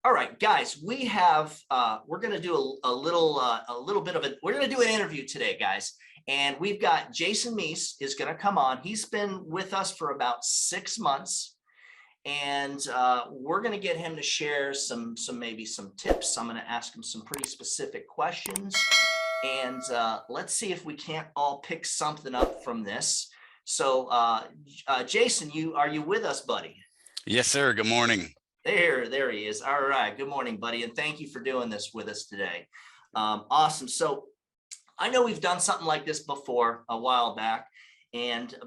All right, guys, we have we're going to do a little bit of a we're going to do an interview today, guys, and we've got Jason Meese is going to come on. He's been with us for about 6 months, and we're going to get him to share maybe some tips. I'm going to ask him some pretty specific questions, and let's see if we can't all pick something up from this. So, Jason, are you with us, buddy? Yes, sir. Good morning. There he is. All right. Good morning, buddy. And thank you for doing this with us today. Awesome. So I know we've done something like this before a while back,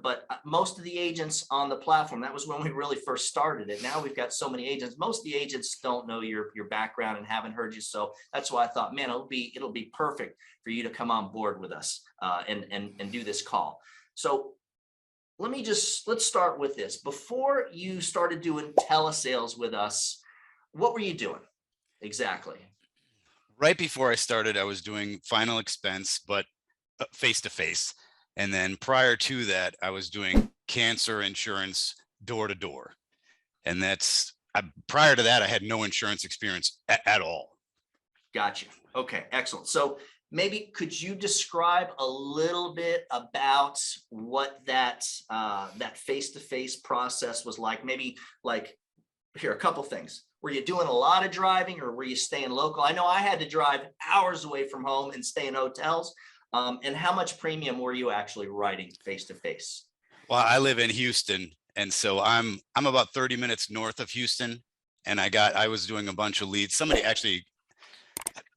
but most of the agents on the platform, that was when we really first started it. Now we've got so many agents. Most of the agents don't know your background and haven't heard you. So that's why I thought, man, it'll be perfect for you to come on board with us and do this call. So let's start with this. Before you started doing telesales with us, what were you doing exactly? Right before I started, I was doing final expense, but face to face. And then prior to that, I was doing cancer insurance door to door. And prior to that, I had no insurance experience at all. Gotcha. Okay, excellent. So maybe could you describe a little bit about what that face-to-face process was like? Maybe like here, a couple things. Were you doing a lot of driving or were you staying local? I know I had to drive hours away from home and stay in hotels. And how much premium were you actually writing face-to-face? Well, I live in Houston, and so I'm about 30 minutes north of Houston, and I was doing a bunch of leads.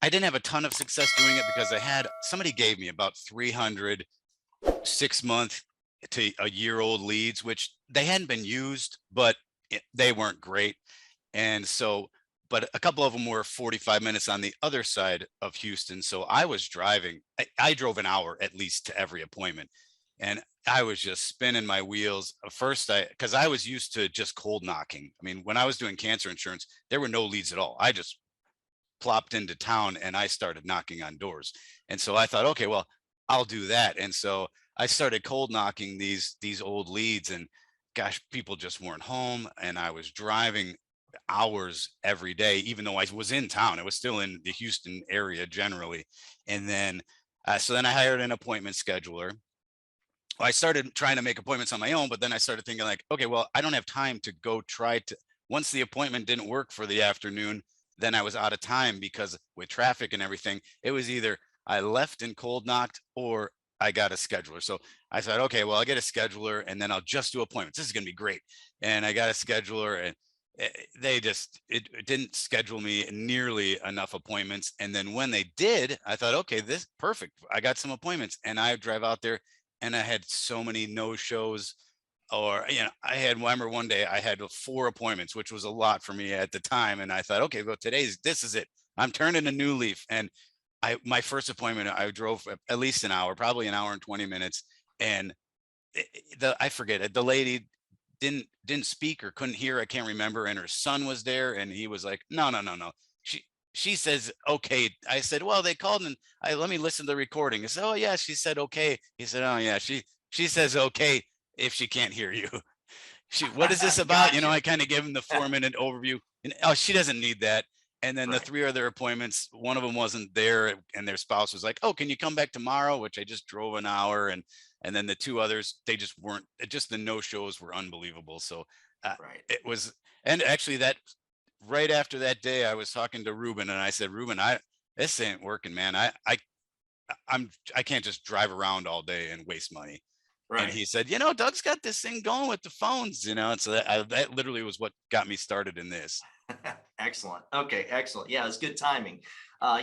I didn't have a ton of success doing it because somebody gave me about 300 6-month to a year old leads, which they hadn't been used, but they weren't great. And so, but a couple of them were 45 minutes on the other side of Houston. So I was driving, I drove an hour at least to every appointment. And I was just spinning my wheels. First, because I was used to just cold knocking. I mean, when I was doing cancer insurance, there were no leads at all. I just plopped into town and I started knocking on doors. And so I thought, okay, well, I'll do that. And so I started cold knocking these old leads, and gosh, people just weren't home. And I was driving hours every day, even though I was in town. I was still in the Houston area generally. And then, so then I hired an appointment scheduler. I started trying to make appointments on my own, but then I started thinking like, okay, well, I don't have time to go once the appointment didn't work for the afternoon, then I was out of time because with traffic and everything, it was either I left and cold knocked or I got a scheduler. So I thought, okay, well, I'll get a scheduler and then I'll just do appointments. This is going to be great. And I got a scheduler, and it didn't schedule me nearly enough appointments. And then when they did, I thought, okay, this perfect. I got some appointments, and I drive out there and I had so many no shows. Or, I remember one day I had 4 appointments, which was a lot for me at the time. And I thought, okay, well, this is it. I'm turning a new leaf. And my first appointment, I drove at least an hour, probably an hour and 20 minutes. And I forget it. The lady didn't speak or couldn't hear. I can't remember. And her son was there, and he was like, no. She says, okay. I said, well, they called and let me listen to the recording. I said, oh yeah. She said, okay. He said, oh yeah. She says, okay, if she can't hear you. What is this about? Gotcha. I kind of gave him the 4-minute overview, and she doesn't need that. And then the Right. 3 other appointments, one of them wasn't there, and their spouse was like, oh, can you come back tomorrow? Which I just drove an hour. And then the 2 others, they just weren't, the no shows were unbelievable. So Right. it was, and actually that right after that day, I was talking to Ruben, and I said, Ruben, this ain't working, man. I can't just drive around all day and waste money. And Right. he said, Doug's got this thing going with the phones, and so that literally was what got me started in this. Excellent. Okay, excellent. Yeah, it's good timing.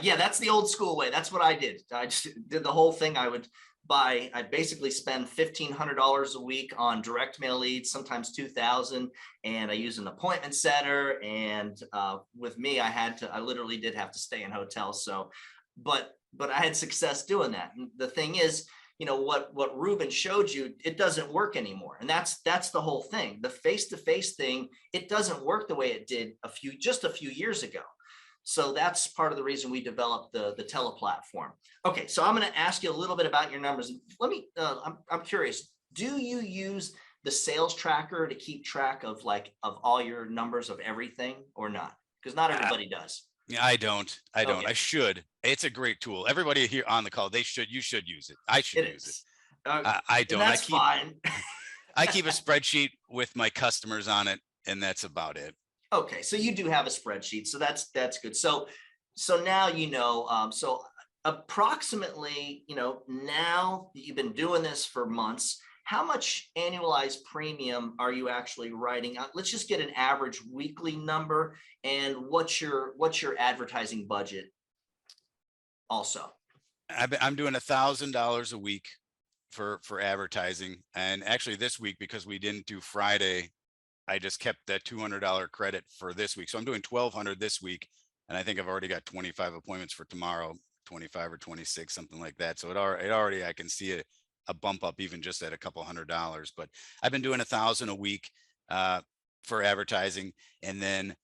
Yeah, that's the old school way. That's what I did. I just did the whole thing. I basically spend $1,500 a week on direct mail leads, sometimes 2,000, and I use an appointment setter. And with me, I literally did have to stay in hotels. So, but I had success doing that. And the thing is, what Ruben showed you, it doesn't work anymore. And that's the whole thing. The face-to-face thing, it doesn't work the way it did just a few years ago. So that's part of the reason we developed the tele platform. Okay, so I'm going to ask you a little bit about your numbers. I'm curious, do you use the sales tracker to keep track of all your numbers of everything or not? Because not everybody does. Yeah, I don't. Okay. I should. It's a great tool. Everybody here on the call, you should use it. I should It use it. is. Uh, I and don't. that's fine. I keep a spreadsheet with my customers on it, and that's about it. Okay, so you do have a spreadsheet, so that's good. So now you know. So approximately, now that you've been doing this for months, how much annualized premium are you actually writing? Let's just get an average weekly number, and what's your advertising budget also? I'm doing $1,000 a week for advertising, and actually this week, because we didn't do Friday, I just kept that $200 credit for this week. So I'm doing 1,200 this week, and I think I've already got 25 appointments for tomorrow, 25 or 26, something like that. So it already I can see a bump up even just at a couple $100. But I've been doing 1,000 a week for advertising, and then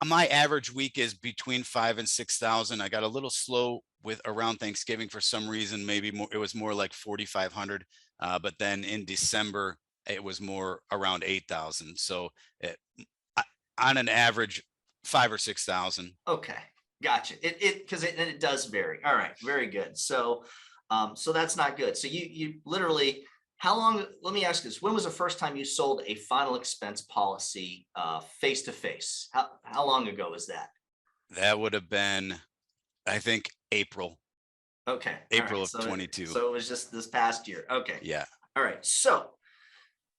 my average week is between 5,000 and 6,000. I got a little slow with around Thanksgiving for some reason. Maybe more, it was more like 4,500. But then in December, it was more around 8,000. So on an average, 5,000 or 6,000. Okay, gotcha. It does vary. All right, very good. So that's not good. So you literally, how long? Let me ask this: when was the first time you sold a final expense policy face to face? How long ago was that? That would have been, I think, April Okay, all right. of So 22. so it was just this past year. Okay, Yeah. all right. So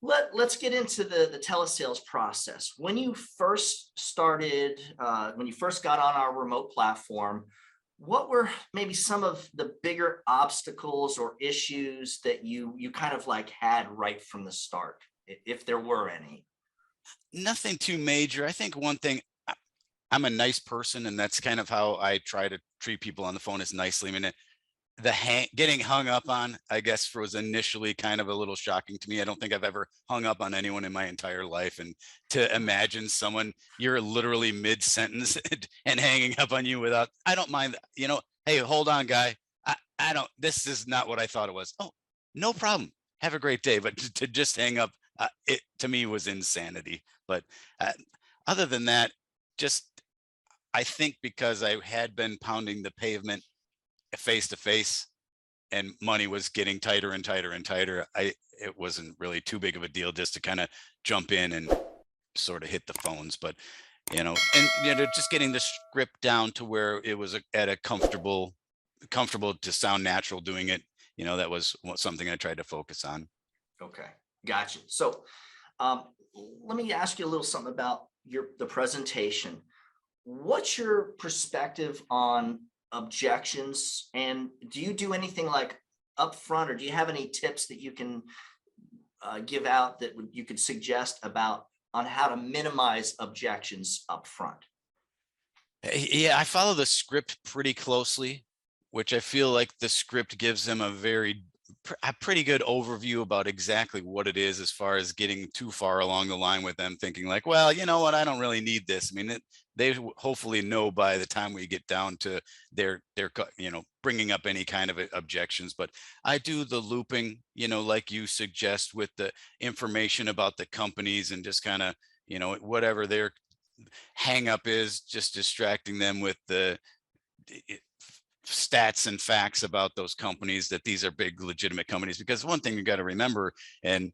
let's get into the telesales process. When you first started, when you first got on our remote platform, what were maybe some of the bigger obstacles or issues that you kind of like had right from the start, if there were any? Nothing too major. I think one thing, I'm a nice person, and that's kind of how I try to treat people on the phone, is nicely. I mean, getting hung up on, I guess, was initially kind of a little shocking to me. I don't think I've ever hung up on anyone in my entire life. And to imagine someone, you're literally mid-sentence and hanging up on you without, I don't mind, hey, hold on, guy. I don't, this is not what I thought it was. Oh, no problem. Have a great day. But to just hang up, it to me was insanity. But other than that, just, I think because I had been pounding the pavement face to face, and money was getting tighter and tighter and tighter, it wasn't really too big of a deal just to kind of jump in and sort of hit the phones. But and just getting the script down to where it was at a comfortable to sound natural doing it, that was something I tried to focus on. Okay, gotcha. So let me ask you a little something about the presentation. What's your perspective on objections, and do you do anything like upfront, or do you have any tips that you can give out that you could suggest about on how to minimize objections upfront? Yeah, I follow the script pretty closely, which I feel like the script gives them a pretty good overview about exactly what it is, as far as getting too far along the line with them thinking like, well, you know what, I don't really need this. I mean, they hopefully know by the time we get down to their bringing up any kind of objections. But I do the looping, like you suggest, with the information about the companies, and just kind of, whatever their hang up is, just distracting them with the stats and facts about those companies, that these are big legitimate companies. Because one thing you got to remember, and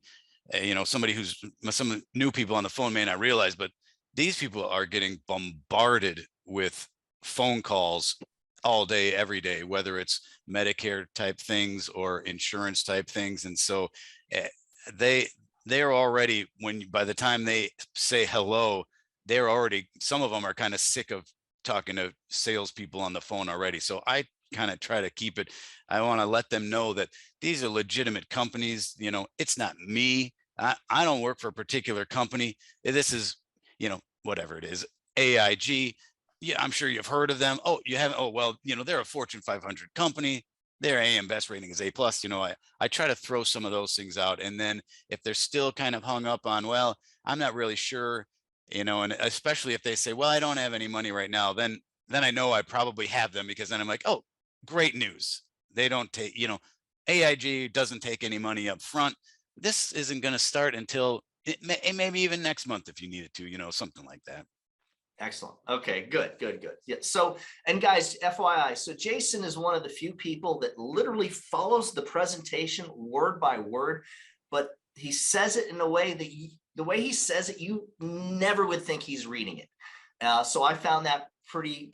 somebody who's, some new people on the phone may not realize, but these people are getting bombarded with phone calls all day, every day, whether it's Medicare type things or insurance type things. And so they're already, by the time they say hello, some of them are kind of sick of talking to salespeople on the phone already. So I kind of try to keep it. I want to let them know that these are legitimate companies. It's not me. I don't work for a particular company. This is, whatever it is, AIG. Yeah, I'm sure you've heard of them. Oh, you haven't? Oh, well, they're a Fortune 500 company. Their AM Best rating is A+. I try to throw some of those things out. And then if they're still kind of hung up on, well, I'm not really sure, and especially if they say, well, I don't have any money right now, then I know I probably have them, because then I'm like, oh, great news. They don't take, AIG doesn't take any money up front. This isn't going to start until maybe even next month if you need it to, something like that. Excellent. Okay, good, good, good. Yeah. So, and guys, FYI, so Jason is one of the few people that literally follows the presentation word by word, but he says it in a way that the way he says it, you never would think he's reading it. So I found that pretty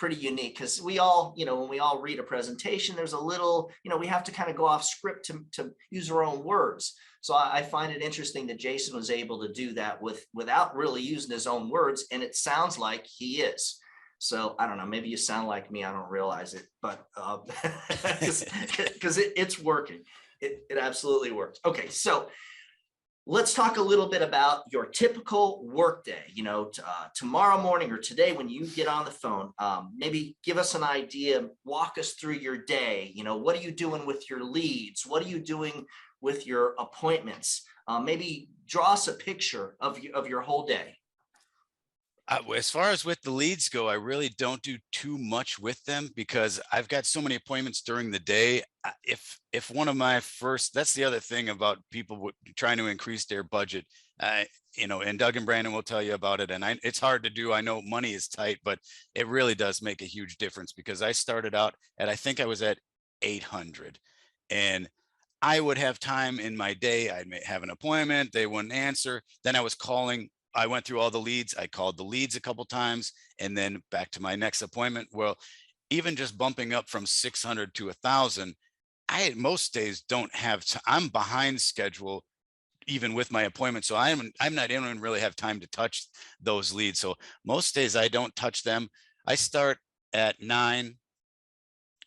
unique, because we all, when we all read a presentation, there's a little, we have to kind of go off script to use our own words. So I find it interesting that Jason was able to do that without really using his own words, and it sounds like he is. So I don't know, maybe you sound like me, I don't realize it, but because it's working. It absolutely works. Okay, so let's talk a little bit about your typical workday. Tomorrow morning or today when you get on the phone, maybe give us an idea, walk us through your day. What are you doing with your leads? What are you doing with your appointments? Maybe draw us a picture of your whole day. As far as with the leads go, I really don't do too much with them because I've got so many appointments during the day. If one of my first, that's the other thing about people trying to increase their budget, and Doug and Brandon will tell you about it. And it's hard to do. I know money is tight, but it really does make a huge difference, because I started out I think I was at 800, and I would have time in my day. I'd have an appointment, they wouldn't answer. Then I was calling. I went through all the leads. I called the leads a couple times, and then back to my next appointment. Well, even just bumping up from 600 to 1,000, most days don't have. I'm behind schedule even with my appointment, so I don't even really have time to touch those leads. So most days I don't touch them. I start at 9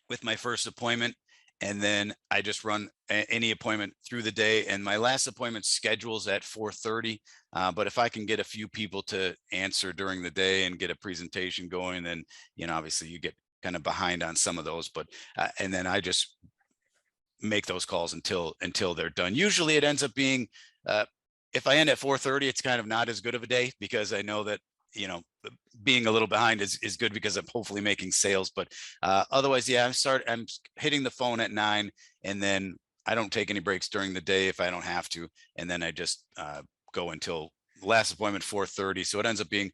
with my first appointment, and then I just run any appointment through the day. And my last appointment schedules at 4:30. But if I can get a few people to answer during the day and get a presentation going, then, obviously you get kind of behind on some of those. But and then I just make those calls until they're done. Usually it ends up being, if I end at 4:30, it's kind of not as good of a day, because I know that, being a little behind is good, because I'm hopefully making sales. But otherwise, yeah, I'm hitting the phone at 9, and then I don't take any breaks during the day if I don't have to. And then I just go until last appointment 4:30. So it ends up being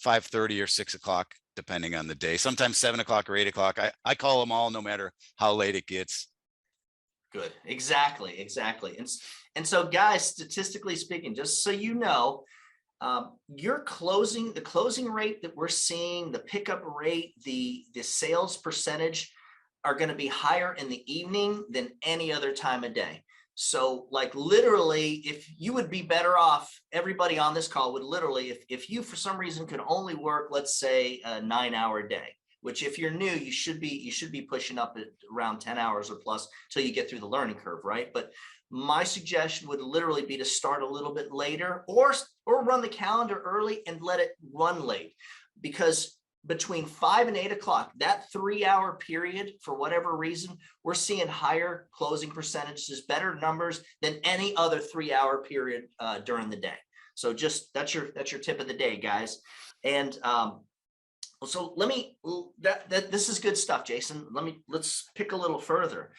5:30 or 6 o'clock, depending on the day. Sometimes 7 o'clock or 8 o'clock. I call them all, no matter how late it gets. Good. Exactly. And so guys, statistically speaking, just so you know, the closing rate that we're seeing, the pickup rate, the sales percentage are going to be higher in the evening than any other time of day. So like literally, if you would be better off, everybody on this call would literally, if you for some reason could only work, let's say a 9-hour day, which if you're new, you should be pushing up at around 10 hours or plus till you get through the learning curve, right? But my suggestion would literally be to start a little bit later, or run the calendar early and let it run late, because between 5 and 8 o'clock, that 3-hour period, for whatever reason, we're seeing higher closing percentages, better numbers than any other 3-hour period during the day. So just that's your tip of the day, guys. And so this is good stuff, Jason. Let's pick a little further.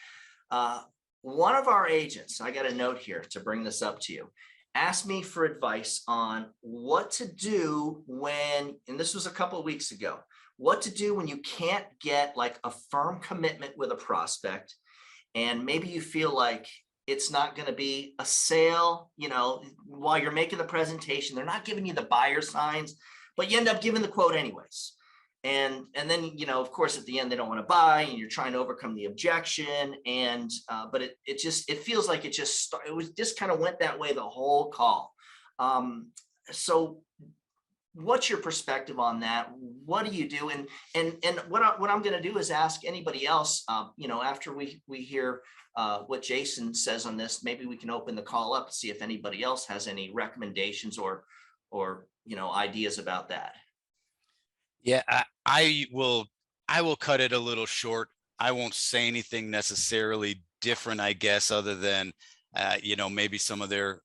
One of our agents, I got a note here to bring this up to you, asked me for advice on what to do when, and this was a couple of weeks ago, what to do when you can't get like a firm commitment with a prospect, and maybe you feel like it's not going to be a sale, while you're making the presentation, they're not giving you the buyer signs, but you end up giving the quote anyways. And then, of course, at the end, they don't want to buy, and you're trying to overcome the objection. And but it feels like it just kind of went that way the whole call. So what's your perspective on that? What do you do? And what I'm going to do is ask anybody else, after we hear what Jason says on this, maybe we can open the call up and see if anybody else has any recommendations or ideas about that. Yeah, I will cut it a little short. I won't say anything necessarily different, I guess, other than maybe some of their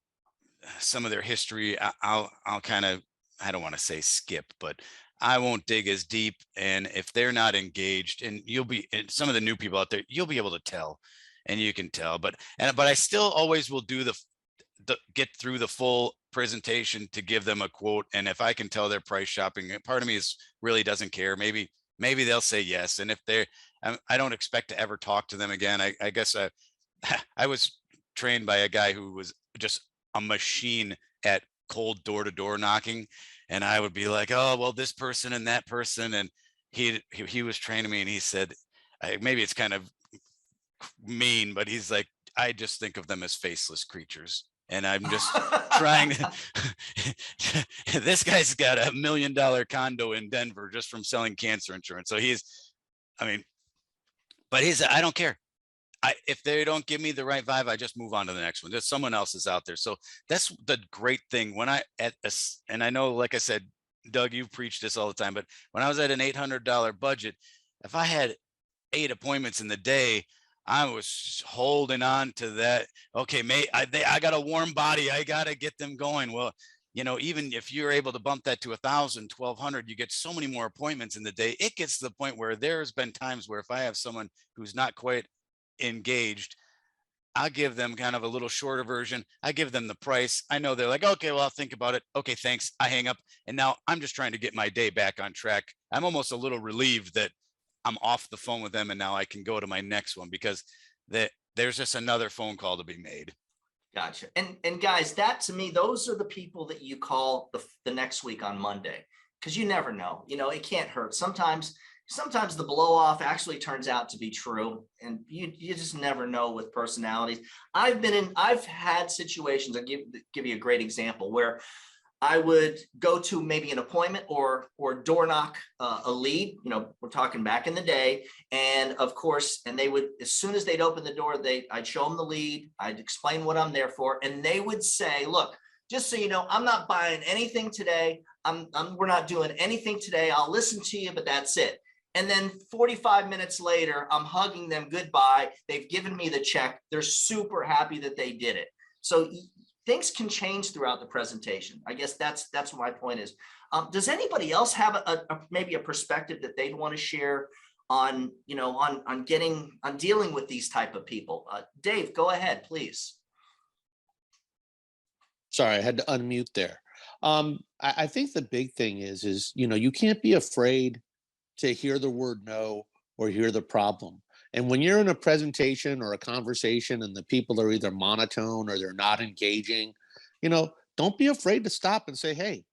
history. I'll kind of, I don't want to say skip, but I won't dig as deep. And if they're not engaged, and and some of the new people out there, you'll be able to tell, and you can tell. But I still always will do get through the full presentation to give them a quote. And if I can tell they're price shopping, part of me really doesn't care. Maybe they'll say yes. And if I don't expect to ever talk to them again. I guess I was trained by a guy who was just a machine at cold door-to-door knocking. And I would be like, oh, well, this person and that person. And he was training me, and he said, maybe it's kind of mean, but he's like, I just think of them as faceless creatures. And I'm just trying to, this guy's got $1 million condo in Denver just from selling cancer insurance. So I don't care. If they don't give me the right vibe, I just move on to the next one. There's someone else is out there. So that's the great thing. And I know, like I said, Doug, you preach this all the time, but when I was at an $800 budget, if I had 8 appointments in the day, I was holding on to that. Okay, mate, I got a warm body. I got to get them going. Well, even if you're able to bump that to 1,000, 1,200, you get so many more appointments in the day. It gets to the point where there's been times where if I have someone who's not quite engaged, I'll give them kind of a little shorter version. I give them the price. I know they're like, okay, well, I'll think about it. Okay, thanks. I hang up. And now I'm just trying to get my day back on track. I'm almost a little relieved that I'm off the phone with them, and now I can go to my next one, because there's just another phone call to be made. Gotcha. And guys, that to me, those are the people that you call the next week on Monday, because you never know. It can't hurt. Sometimes the blow off actually turns out to be true, and you just never know with personalities. I've had situations. I'll give you a great example where I would go to maybe an appointment or door knock a lead. We're talking back in the day, and of course, and they would, as soon as they'd open the door, I'd show them the lead. I'd explain what I'm there for, and they would say, "Look, just so you know, I'm not buying anything today. We're not doing anything today. I'll listen to you, but that's it." And then 45 minutes later, I'm hugging them goodbye. They've given me the check. They're super happy that they did it. So things can change throughout the presentation. I guess that's what my point is. Does anybody else have maybe a perspective that they'd want to share on dealing with these type of people? Dave, go ahead, please. Sorry, I had to unmute there. I think the big thing is you can't be afraid to hear the word no or hear the problem. And when you're in a presentation or a conversation and the people are either monotone or they're not engaging, don't be afraid to stop and say, hey,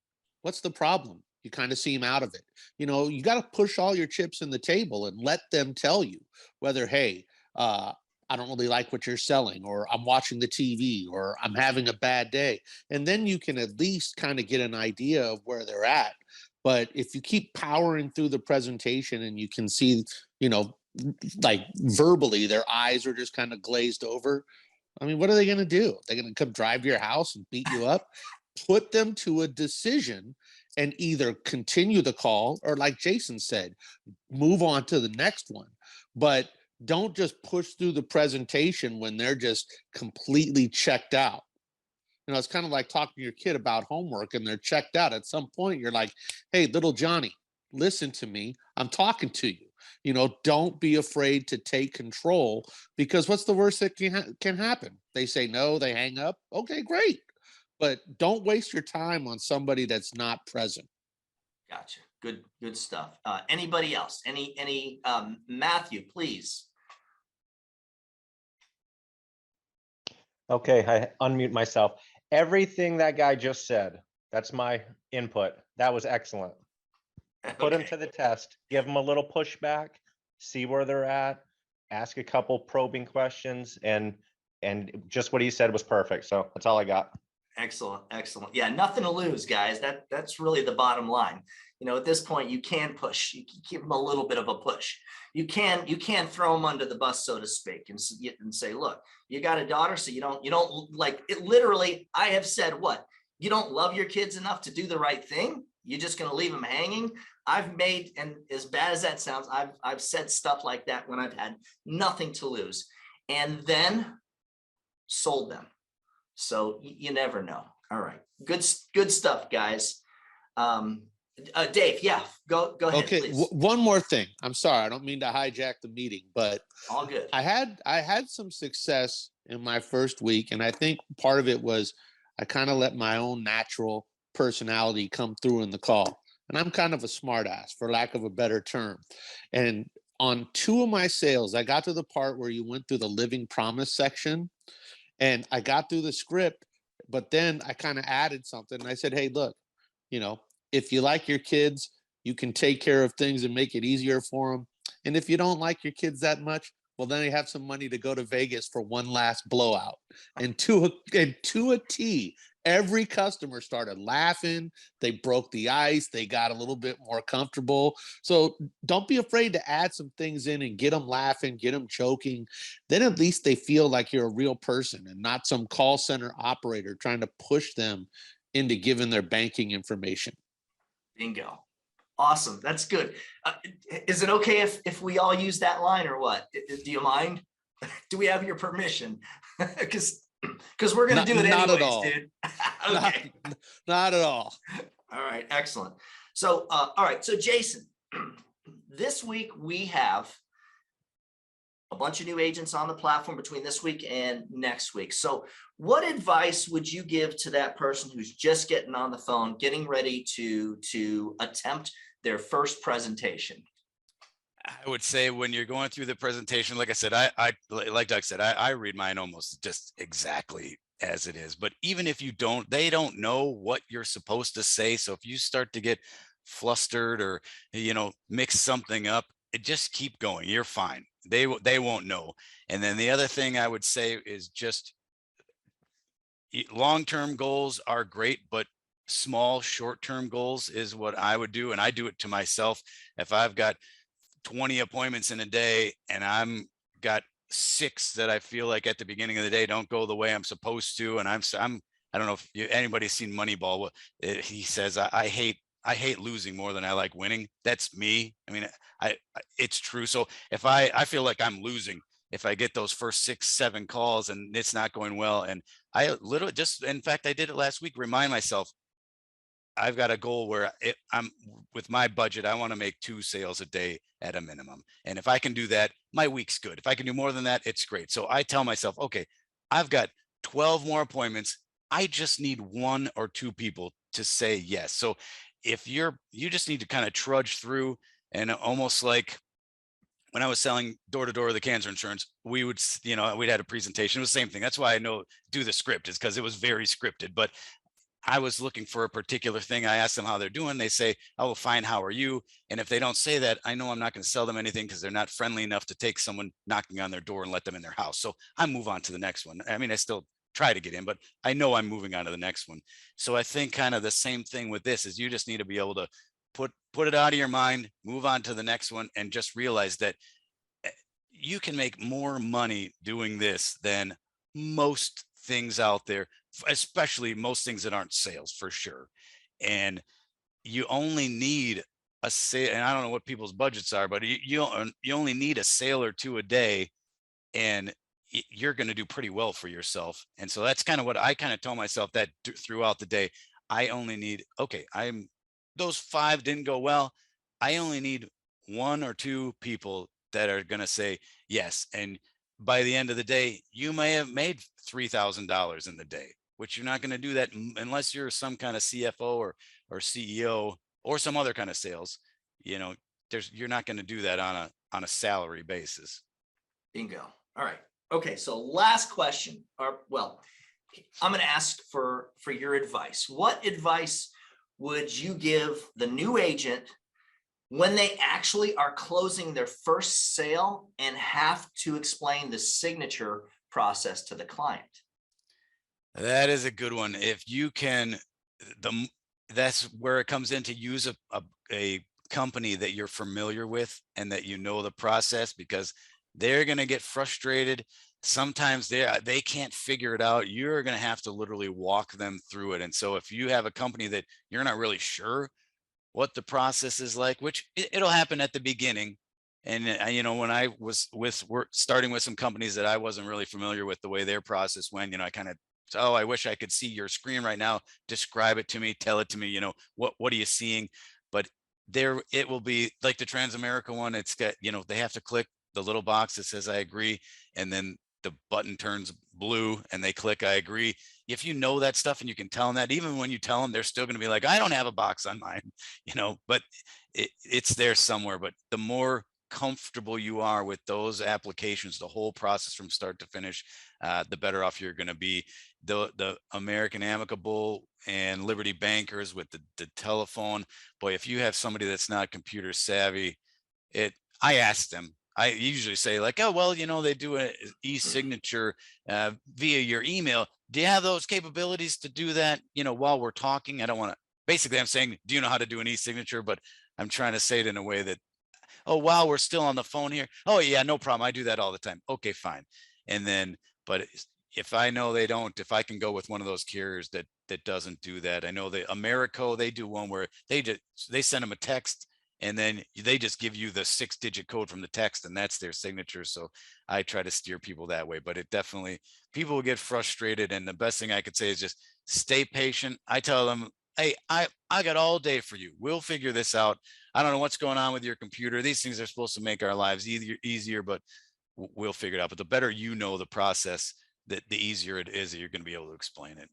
what's the problem? You kind of seem out of it. You got to push all your chips in the table and let them tell you whether, hey, I don't really like what you're selling, or I'm watching the TV, or I'm having a bad day. And then you can at least kind of get an idea of where they're at. But if you keep powering through the presentation and you can see, like verbally, their eyes are just kind of glazed over. I mean, what are they going to do? They're going to come drive to your house and beat you up? Put them to a decision and either continue the call or, like Jason said, move on to the next one. But don't just push through the presentation when they're just completely checked out. It's kind of like talking to your kid about homework and they're checked out. At some point, you're like, hey, little Johnny, listen to me. I'm talking to you. Don't be afraid to take control, because what's the worst that can happen? They say no, they hang up. Okay, great. But don't waste your time on somebody that's not present. Gotcha. Good stuff. Anybody else? Any Matthew, please. Okay, I unmute myself. Everything that guy just said, that's my input. That was excellent. Put them to the test, give them a little pushback, see where they're at, ask a couple probing questions, and just what he said was perfect. So that's all I got. Excellent. Yeah, nothing to lose, guys. That's really the bottom line. At this point, you can push. You can give them a little bit of a push. You can throw them under the bus, so to speak, and say, look, you got a daughter, so you don't like it. Literally, I have said, what? You don't love your kids enough to do the right thing? You're just going to leave them hanging? I've made, and as bad as that sounds, I've said stuff like that when I've had nothing to lose, and then sold them. So you never know. All right. Good stuff, guys. Dave, yeah, go ahead. Okay, please. One more thing. I'm sorry, I don't mean to hijack the meeting, but all good. I had some success in my first week, and I think part of it was I kind of let my own natural personality come through in the call. And I'm kind of a smartass, for lack of a better term. And on 2 of my sales, I got to the part where you went through the living promise section, and I got through the script, but then I kind of added something. And I said, hey, look, you know, if you like your kids, you can take care of things and make it easier for them. And if you don't like your kids that much, well, then you have some money to go to Vegas for one last blowout. And to a T, every customer started laughing. They broke the ice. They got a little bit more comfortable. So don't be afraid to add some things in and get them laughing, get them joking. Then at least they feel like you're a real person and not some call center operator trying to push them into giving their banking information. Bingo. Awesome. That's good. Is it okay if we all use that line or what? Do you mind? Do we have your permission? Because we're going to do it Not anyways, at all. dude. Okay. Not at all. All right. Excellent. So, all right. So Jason, this week we have a bunch of new agents on the platform between this week and next week. So what advice would you give to that person who's just getting on the phone, getting ready to attempt their first presentation? I would say when you're going through the presentation, like I said, I like Doug said, I read mine almost just exactly as it is. But even if you don't, they don't know what you're supposed to say. So if you start to get flustered or, mix something up, just keep going. You're fine. They won't know. And then the other thing I would say is just long-term goals are great, but small short-term goals is what I would do. And I do it to myself. If I've got 20 appointments in a day and I'm got 6 that I feel like at the beginning of the day don't go the way I'm supposed to, and I don't know if anybody's seen Moneyball. He says I hate losing more than I like winning. That's me. I mean, it's true. So if I feel like I'm losing, if I get those first 6, 7 calls and it's not going well, and I literally just, in fact, I did it last week, remind myself, I've got a goal where I'm with my budget, I want to make 2 sales a day at a minimum. And if I can do that, my week's good. If I can do more than that, it's great. So I tell myself, okay, I've got 12 more appointments. I just need 1 or 2 people to say yes. So if you just need to kind of trudge through, and almost like when I was selling door to door the cancer insurance, we'd had a presentation. It was the same thing. That's why I know do the script, is because it was very scripted. But I was looking for a particular thing. I asked them how they're doing. They say, oh, fine. How are you? And if they don't say that, I know I'm not going to sell them anything because they're not friendly enough to take someone knocking on their door and let them in their house. So I move on to the next one. I mean, I still try to get in, but I know I'm moving on to the next one. So I think kind of the same thing with this is you just need to be able to put it out of your mind, move on to the next one, and just realize that you can make more money doing this than most things out there, especially most things that aren't sales, for sure. And you only need a sale, and I don't know what people's budgets are, but you only need a sale or 2 a day, and you're going to do pretty well for yourself. And so that's kind of what I kind of tell myself that throughout the day. I only need, okay, those 5 didn't go well. I only need 1 or 2 people that are going to say yes. And by the end of the day, you may have made $3,000 in the day, which you're not going to do that unless you're some kind of CFO or CEO or some other kind of sales. You're not going to do that on a salary basis. Bingo. All right. Okay. So last question, I'm going to ask for your advice. What advice would you give the new agent when they actually are closing their first sale and have to explain the signature process to the client? That is a good one. If you can, that's where it comes in to use a company that you're familiar with and that you know the process, because they're going to get frustrated. Sometimes they can't figure it out. You're going to have to literally walk them through it. And so if you have a company that you're not really sure what the process is like, which it'll happen at the beginning. And when I was starting with some companies that I wasn't really familiar with the way their process went, I kind of, oh, I wish I could see your screen right now. Describe it to me, tell it to me, what are you seeing? But it will be like the Americo one. It's got, they have to click the little box that says I agree, and then the button turns blue and they click I agree. If you know that stuff and you can tell them that, even when you tell them, they're still going to be like, I don't have a box on mine, but it's there somewhere. But the more comfortable you are with those applications, the whole process from start to finish, the better off you're going to be. The American Amicable and Liberty Bankers with the telephone, boy, if you have somebody that's not computer savvy, I asked them, I usually say like, oh, well, they do an e-signature via your email. Do you have those capabilities to do that, while we're talking? I don't want to, basically I'm saying, do you know how to do an e-signature? But I'm trying to say it in a way that, oh, wow, we're still on the phone here. Oh yeah, no problem. I do that all the time. Okay, fine. And then, but if I know they don't, if I can go with one of those carriers that doesn't do that, I know the Americo, they do one where they send them a text and then they just give you the 6-digit code from the text and that's their signature. So I try to steer people that way, but it definitely, people will get frustrated. And the best thing I could say is just stay patient. I tell them, hey, I got all day for you. We'll figure this out. I don't know what's going on with your computer. These things are supposed to make our lives easier, but we'll figure it out. But the better you know the process, the easier it is that you're going to be able to explain it.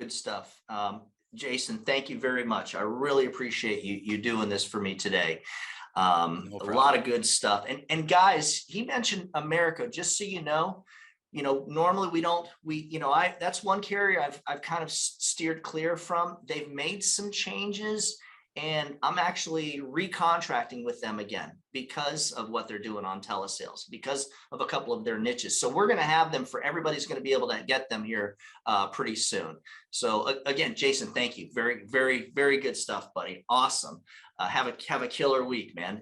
Good stuff. Jason, thank you very much. I really appreciate you doing this for me today. A lot of good stuff. And guys, he mentioned America, just so normally that's one carrier I've kind of steered clear from. They've made some changes and I'm actually recontracting with them again because of what they're doing on telesales, because of a couple of their niches. So we're going to have them for everybody's going to be able to get them here pretty soon. So again, Jason, thank you. Very, very, very good stuff, buddy. Awesome. Have a killer week, man.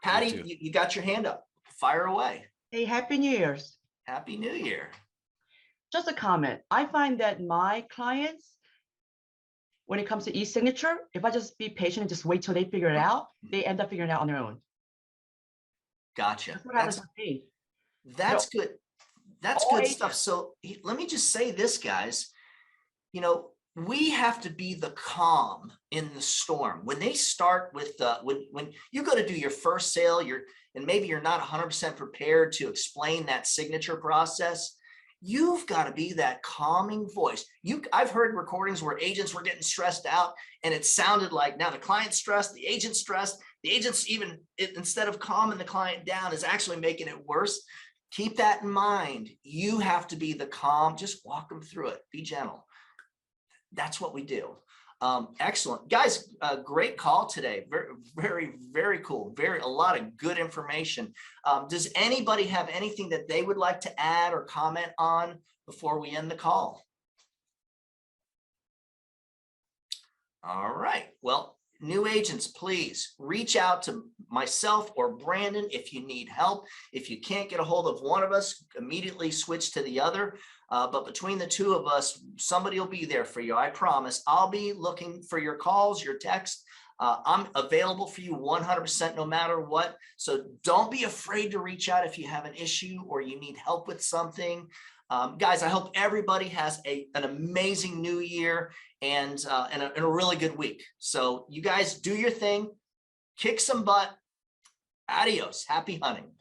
Patty, you got your hand up. Fire away. Hey, Happy New Year's. Happy New Year. Just a comment. I find that my clients, when it comes to e-signature, if I just be patient and just wait till they figure it out, they end up figuring it out on their own. Gotcha. That's what happens with me. That's good. That's good stuff. So let me just say this, guys. We have to be the calm in the storm. When they start with when you go to do your first sale, and maybe you're not 100% prepared to explain that signature process, you've got to be that calming voice. I've heard recordings where agents were getting stressed out and it sounded like now the client's stressed, the agent's stressed, the agent's instead of calming the client down is actually making it worse. Keep that in mind. You have to be the calm, just walk them through it, be gentle. That's what we do. Excellent, guys. Great call today. Very, very, very cool. A lot of good information. Does anybody have anything that they would like to add or comment on before we end the call? All right. Well, new agents, please reach out to myself or Brandon if you need help. If you can't get a hold of one of us, immediately switch to the other. But between the two of us, somebody will be there for you. I promise. I'll be looking for your calls, your texts. I'm available for you 100% no matter what. So don't be afraid to reach out if you have an issue or you need help with something. Guys, I hope everybody has an amazing new year and a really good week. So you guys do your thing, kick some butt. Adios. Happy hunting.